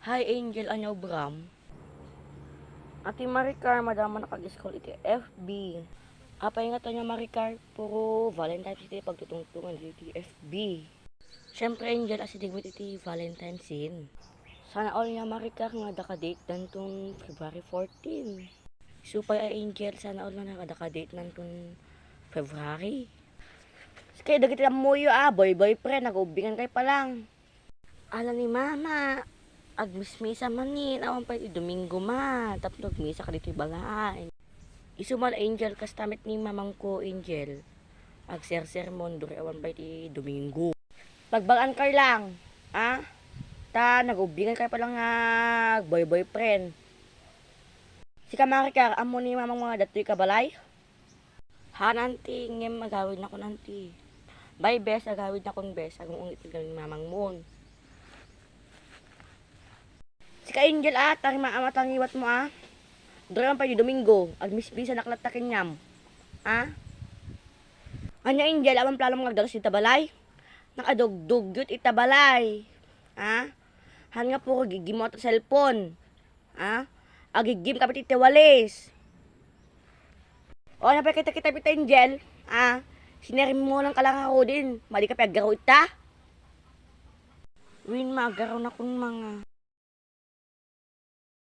Hi Angel Anyaw Bram. Ati Maricar, madama nakag-school iti FB. Apay nga to niya Maricar, puro Valentine's iti pagtutungtungan iti FB. Siyempre Angel, asidigwit iti Valentine's sin. Sana all niya Maricar nga daka-date dantong February 14. Supay ay Angel, sana all na nakadaka-date nantong February. Kaya dagiti amuyo boy-boyfriend, nag-ubingan kay pa lang. Ala ni mama, agmismisa manin, awan pa iti Domingo man, tapno agmisa ka dito balay. Isuman Angel, kastamit ni mamang ko Angel, agser-sermon, duri awan pa iti Domingo. Pagbagaan ka lang, nag-ubingan kayo pa lang boy-boyfriend. Si Kamarikar, amo ni mamang mga datoy kabalay? Nanti, ngem agawid na ko nanti. Bye bes, agawid na kong bes, agong itigal ni mamang moon. Si ka Angel tari maamatang iwat mo Doon pa yung Domingo, agmisbisa naklatakin nyam. Anya Angel, awan plano mga agdalos itabalay? Nakadugdugyot itabalay. Han nga po gigim mo at cellphone. Agigim kapit itiwalis. O, napay kita Angel. Sinerim mo lang kalang ako din. Mali ka pagaraw ita. Win, magaraw na kung mga.